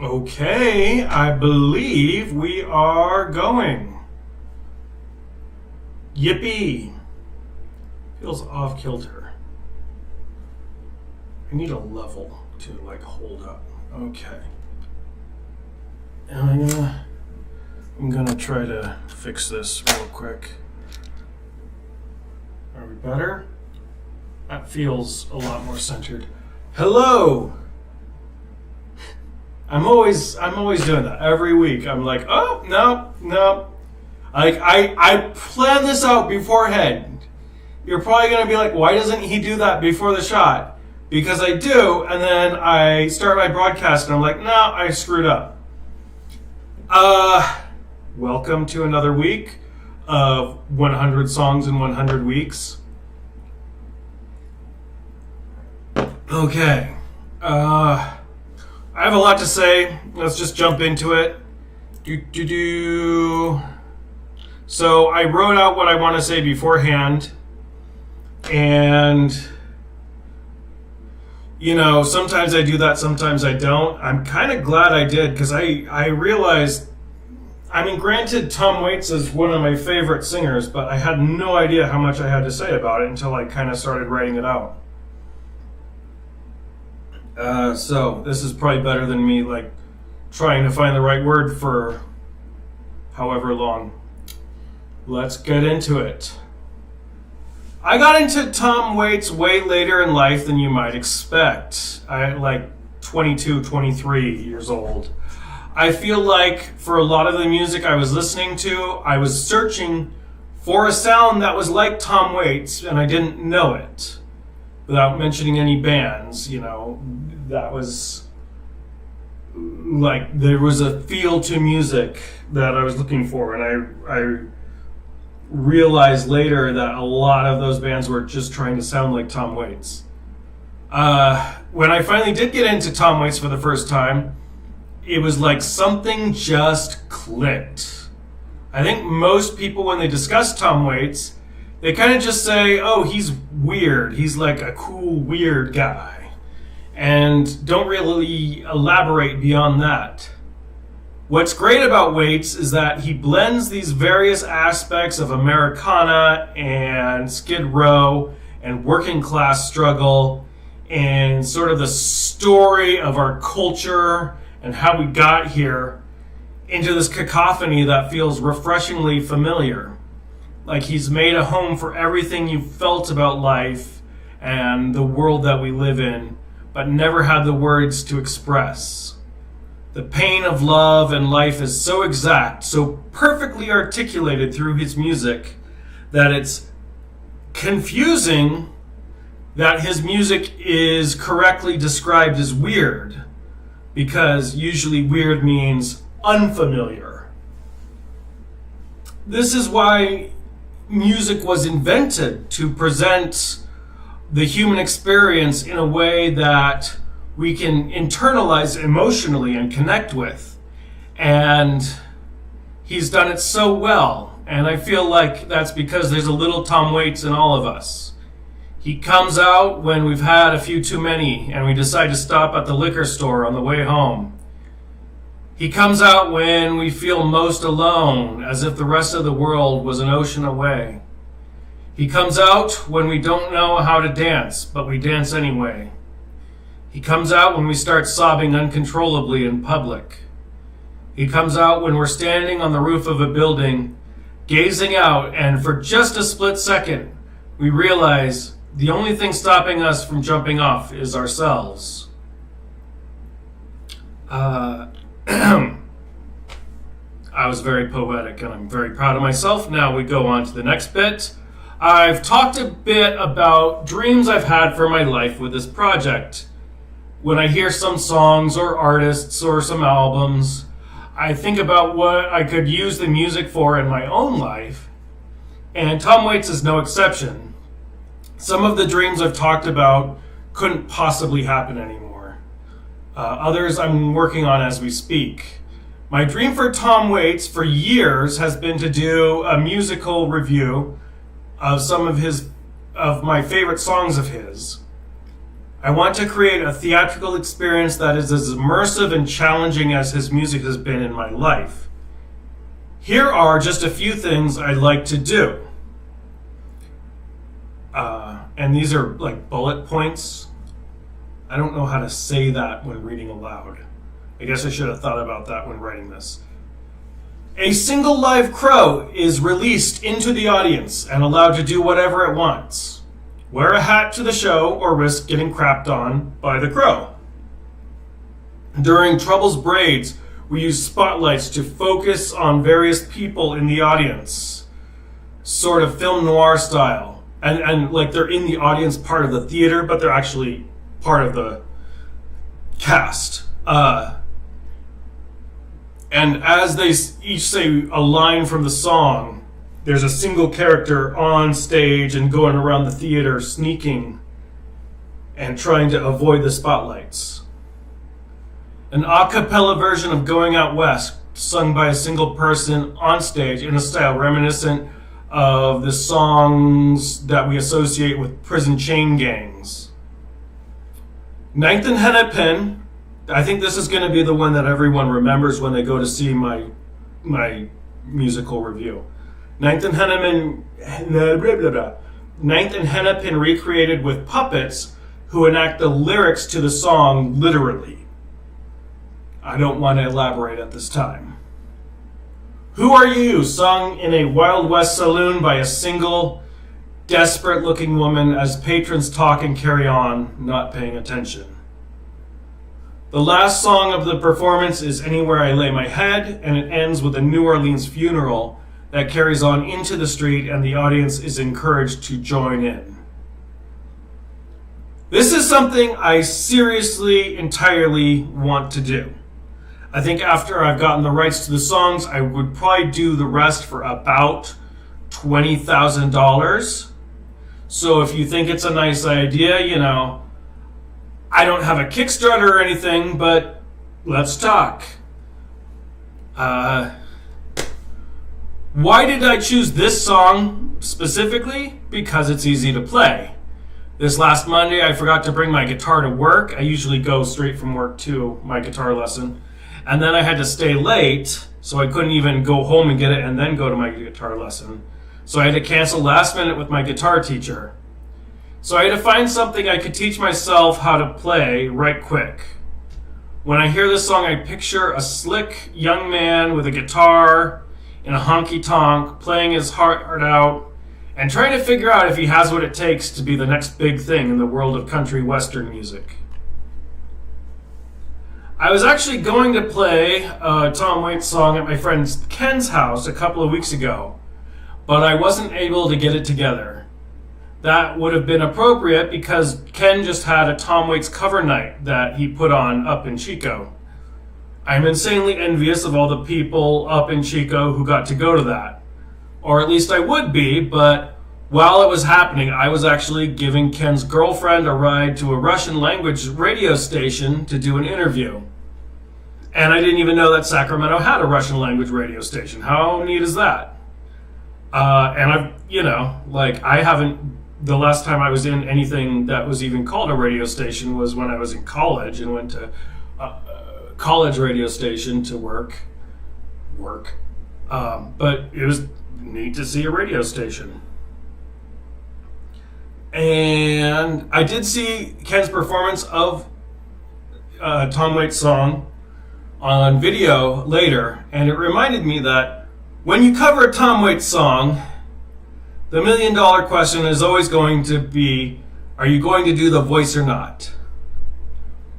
Okay, I believe we are going. Yippee! Feels off kilter. I need a level to hold up. Okay. And I'm gonna try to fix this real quick. Are we better? That feels a lot more centered. Hello! I'm always doing that every week. I'm like, oh no. I plan this out beforehand. You're probably gonna be like, why doesn't he do that before the shot? Because I do, and then I start my broadcast and I'm like, no, I screwed up. Welcome to another week of 100 songs in 100 weeks. Okay. I have a lot to say. Let's just jump into it. So I wrote out what I want to say beforehand. And, sometimes I do that, sometimes I don't. I'm kind of glad I did because I realized, granted, Tom Waits is one of my favorite singers, but I had no idea how much I had to say about it until I kind of started writing it out. So this is probably better than me trying to find the right word for however long. Let's get into it. I got into Tom Waits way later in life than you might expect. I 22, 23 years old. I feel like for a lot of the music I was listening to, I was searching for a sound that was like Tom Waits, and I didn't know it. Without mentioning any bands, that was there was a feel to music that I was looking for, and I realized later that a lot of those bands were just trying to sound like Tom Waits. When I finally did get into Tom Waits for the first time, it was like something just clicked. I think most people, when they discuss Tom Waits, they kind of just say, oh, he's weird. He's like a cool, weird guy. And don't really elaborate beyond that. What's great about Waits is that he blends these various aspects of Americana and Skid Row and working class struggle and sort of the story of our culture and how we got here into this cacophony that feels refreshingly familiar. Like he's made a home for everything you felt about life and the world that we live in, but never had the words to express. The pain of love and life is so exact, so perfectly articulated through his music, that it's confusing that his music is correctly described as weird, because usually weird means unfamiliar. This is why music was invented, to present the human experience in a way that we can internalize emotionally and connect with. And he's done it so well. And I feel like that's because there's a little Tom Waits in all of us. He comes out when we've had a few too many and we decide to stop at the liquor store on the way home. He comes out when we feel most alone, as if the rest of the world was an ocean away. He comes out when we don't know how to dance, but we dance anyway. He comes out when we start sobbing uncontrollably in public. He comes out when we're standing on the roof of a building, gazing out, and for just a split second, we realize the only thing stopping us from jumping off is ourselves. I was very poetic and I'm very proud of myself. Now we go on to the next bit. I've talked a bit about dreams I've had for my life with this project. When I hear some songs or artists or some albums, I think about what I could use the music for in my own life. And Tom Waits is no exception. Some of the dreams I've talked about couldn't possibly happen anymore. Others I'm working on as we speak. My dream for Tom Waits for years has been to do a musical review of some of my favorite songs of his. I want to create a theatrical experience that is as immersive and challenging as his music has been in my life. Here are just a few things I'd like to do. And these are like bullet points. I don't know how to say that when reading aloud. I guess I should have thought about that when writing this. A single live crow is released into the audience and allowed to do whatever it wants. Wear a hat to the show or risk getting crapped on by the crow. During Trouble's Braids, we use spotlights to focus on various people in the audience, sort of film noir style. And like they're in the audience part of the theater, but they're actually part of the cast. And as they each say a line from the song, there's a single character on stage and going around the theater sneaking and trying to avoid the spotlights. An a cappella version of Going Out West, sung by a single person on stage in a style reminiscent of the songs that we associate with prison chain gangs. Ninth and Hennepin, I think this is going to be the one that everyone remembers when they go to see my musical review. Ninth and Hennepin recreated with puppets who enact the lyrics to the song literally. I don't want to elaborate at this time. Who Are You, sung in a Wild West saloon by a single, desperate-looking woman as patrons talk and carry on, not paying attention. The last song of the performance is Anywhere I Lay My Head, and it ends with a New Orleans funeral that carries on into the street, and the audience is encouraged to join in. This is something I seriously, entirely want to do. I think after I've gotten the rights to the songs, I would probably do the rest for about $20,000. So if you think it's a nice idea, I don't have a Kickstarter or anything, but let's talk. Why did I choose this song specifically? Because it's easy to play. This last Monday, I forgot to bring my guitar to work. I usually go straight from work to my guitar lesson. And then I had to stay late, so I couldn't even go home and get it and then go to my guitar lesson. So I had to cancel last minute with my guitar teacher. So I had to find something I could teach myself how to play right quick. When I hear this song, I picture a slick young man with a guitar in a honky-tonk, playing his heart out, and trying to figure out if he has what it takes to be the next big thing in the world of country western music. I was actually going to play a Tom Waits song at my friend Ken's house a couple of weeks ago, but I wasn't able to get it together. That would have been appropriate because Ken just had a Tom Waits cover night that he put on up in Chico. I'm insanely envious of all the people up in Chico who got to go to that. Or at least I would be, but while it was happening, I was actually giving Ken's girlfriend a ride to a Russian language radio station to do an interview. And I didn't even know that Sacramento had a Russian language radio station. How neat is that? And I haven't, the last time I was in anything that was even called a radio station was when I was in college and went to a college radio station to work. But it was neat to see a radio station. And I did see Ken's performance of Tom Waits' song on video later, and it reminded me that when you cover a Tom Waits song, the $1 million question is always going to be, are you going to do the voice or not?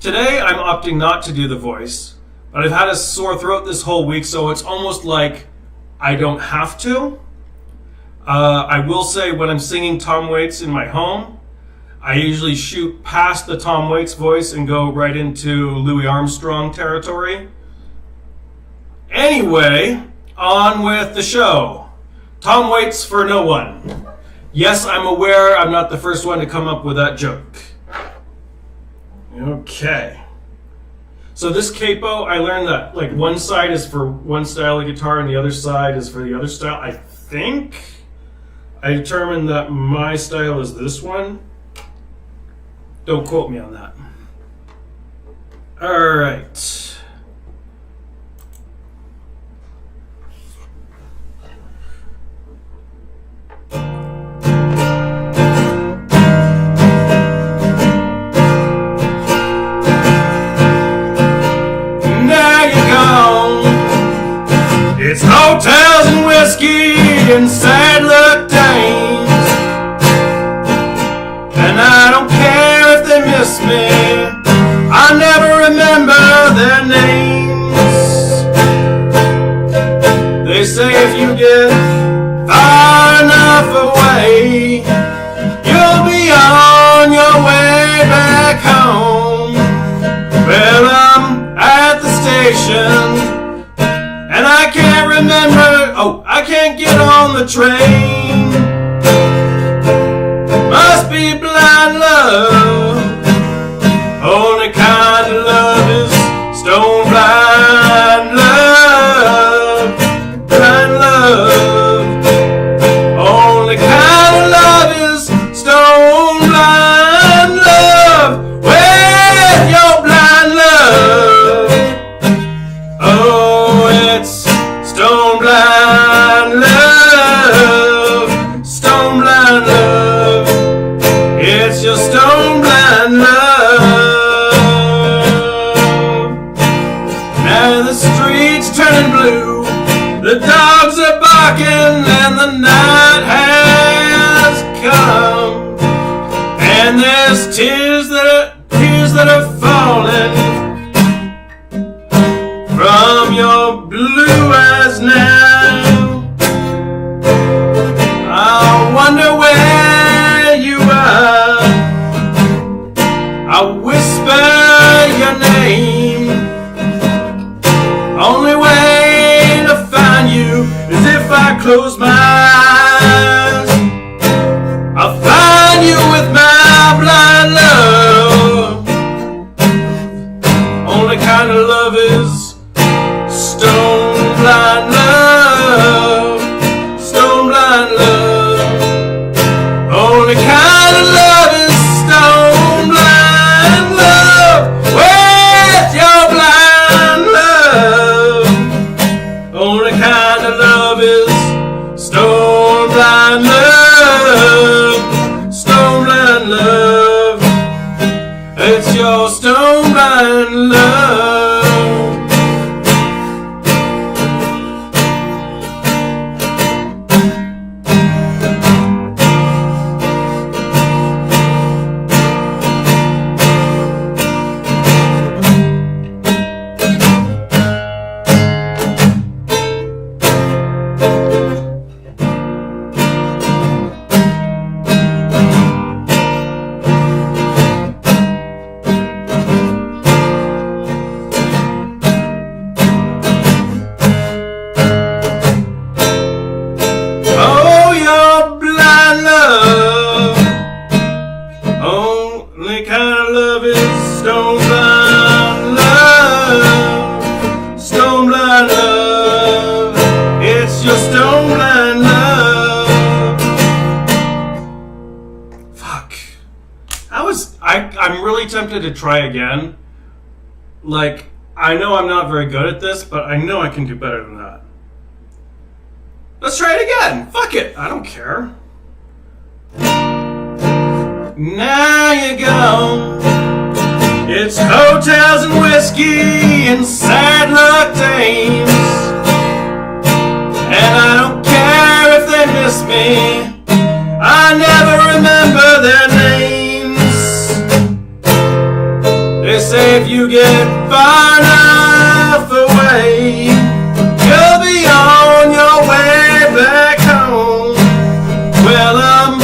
Today, I'm opting not to do the voice, but I've had a sore throat this whole week, so it's almost like I don't have to. I will say when I'm singing Tom Waits in my home, I usually shoot past the Tom Waits voice and go right into Louis Armstrong territory. Anyway, on with the show. Tom Waits for no one. Yes, I'm aware I'm not the first one to come up with that joke. Okay. So this capo, I learned that like one side is for one style of guitar and the other side is for the other style. I think I determined that my style is this one. Don't quote me on that. All right. It's hotels and whiskey and sad luck dames, and I don't care if they miss me, I never remember their names. They say if you get far enough away, you'll be on your way back home. Well, I'm at the station and I can't remember, I can't get on the train. Must be blind love. Only kind of love is stone blind love. Blind love. Only kind of love is stone blind love. With your blind love. Oh, it's stone blind love, stone blind love. It's your stone blind love. Now the streets turning blue, the dogs are barking, and the night has come. And there's tears that are falling from your blue eyes now. I wonder where you are. I whisper your name. Only way to find you is if I close my eyes. I'll find you with my blind love. Only kind of love is stone blind love, stone blind love. Only kind of love is stone blind love. With your blind love. Only kind of love is stone blind love, stone blind love. It's your stone blind love. Only kind of love is stone blind love, stone blind love. It's your stone blind love. Fuck. I'm really tempted to try again. Like, I know I'm not very good at this, but I know I can do better than that. Let's try it again. Fuck it. I don't care. Now you're gone. It's hotels and whiskey and sad luck dames, and I don't care if they miss me, I never remember their names. They say if you get far enough away, you'll be on your way back home. Well, I'm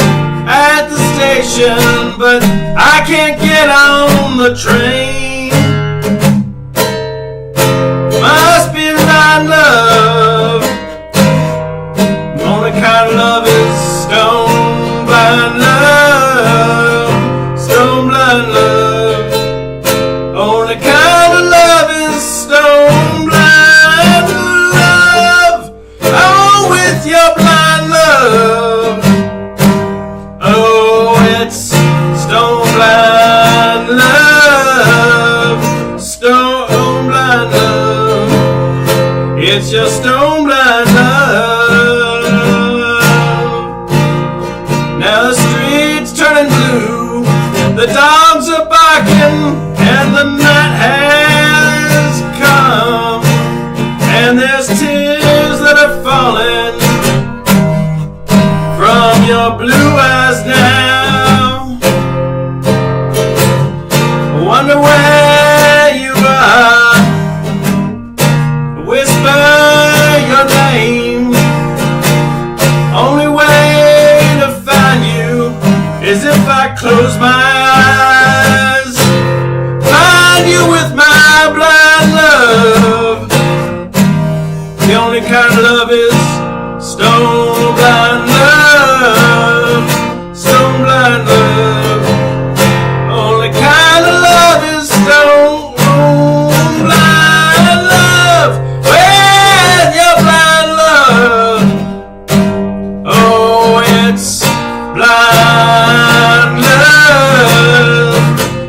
at the station, but I can't get on the train. Must be blind love. Only kind of love is stone blind love, stone blind love. Only kind of love is stone blind love. Oh, with your blind love. Oh, it's stone blind. It's your stone blind love. Now the streets turning blue, the dogs are barking, and the night has come, and there's tears that are falling from your blue eyes now. I wonder where you are. Whisper your name. Only way to find you is if I close my eyes. Find you with my blind love. The only kind of love is stone blind love. Stone blind love. Only kind of love is stone blind love. With your blind love. Oh, it's blind love.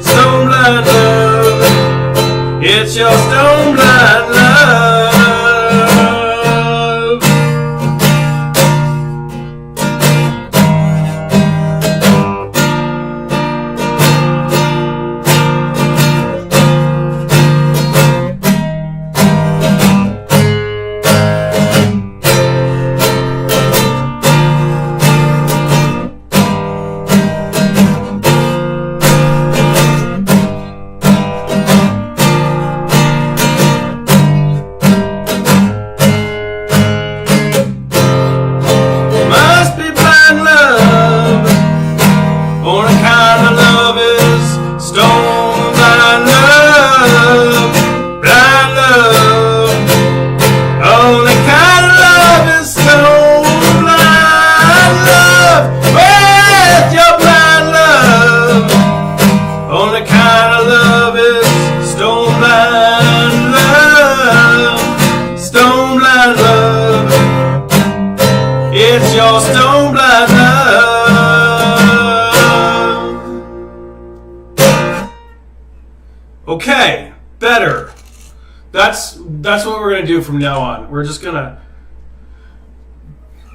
Stone blind love. It's your stone blind love. It's your stone blind love. Okay, better. That's what we're gonna do from now on. We're just gonna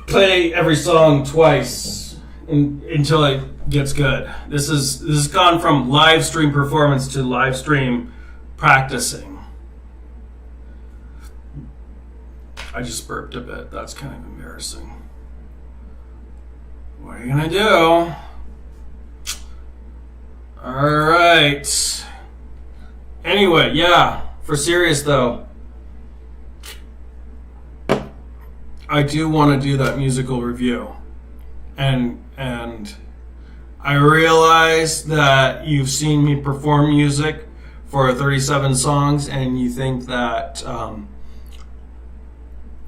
play every song twice until it gets good. This has gone from live stream performance to live stream practicing. I just burped a bit. That's kind of embarrassing. What are you gonna do? Alright. Anyway, yeah, for serious though, I do want to do that musical review. And I realize that you've seen me perform music for 37 songs and you think that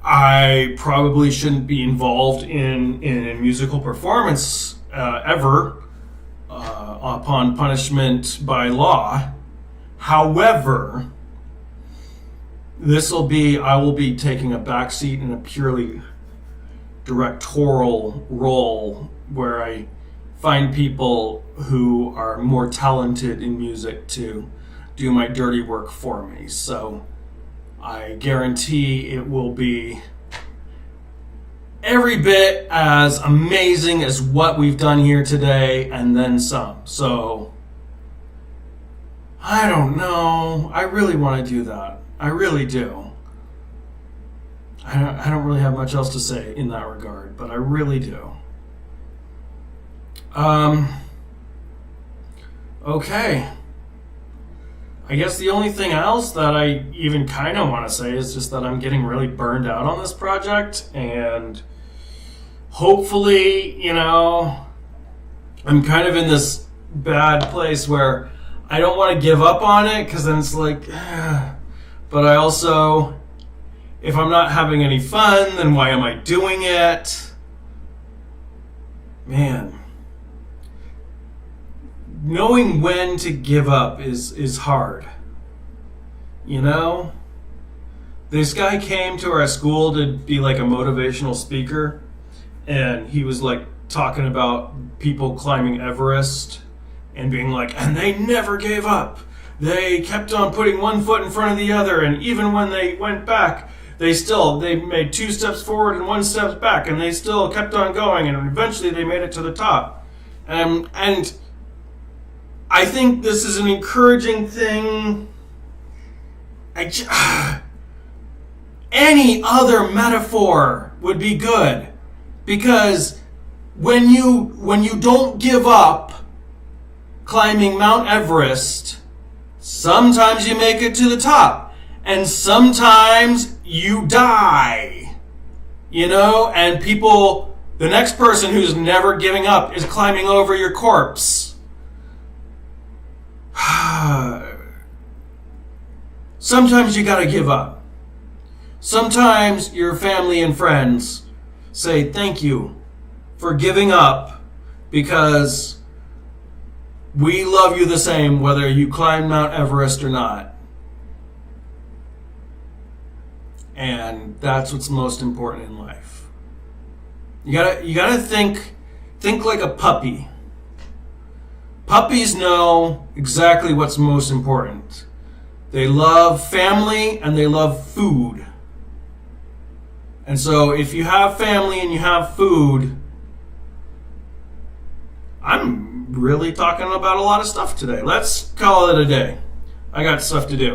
I probably shouldn't be involved in a musical performance ever upon punishment by law. However, I will be taking a backseat in a purely directorial role where I find people who are more talented in music to do my dirty work for me. So I guarantee it will be every bit as amazing as what we've done here today and then some. So I don't know. I really want to do that. I really do. I don't really have much else to say in that regard, but I really do. Okay. I guess the only thing else that I even kind of want to say is just that I'm getting really burned out on this project, and hopefully, I'm kind of in this bad place where I don't want to give up on it, because then it's like, but I also, if I'm not having any fun, then why am I doing it? Man. Knowing when to give up is hard. This guy came to our school to be like a motivational speaker, and he was like talking about people climbing Everest and being like, and they never gave up. They kept on putting one foot in front of the other, and even when they went back, They made 2 steps forward and 1 step back, and they still kept on going, and eventually they made it to the top. And I think this is an encouraging thing. Any other metaphor would be good, because when you don't give up climbing Mount Everest, sometimes you make it to the top, and sometimes you die. And the next person who's never giving up is climbing over your corpse. Sometimes you gotta give up. Sometimes your family and friends say thank you for giving up, because we love you the same whether you climb Mount Everest or not. And that's what's most important in life. You gotta think like a puppy. Puppies know exactly what's most important. They love family and they love food. And so if you have family and you have food, I'm really talking about a lot of stuff today. Let's call it a day. I got stuff to do.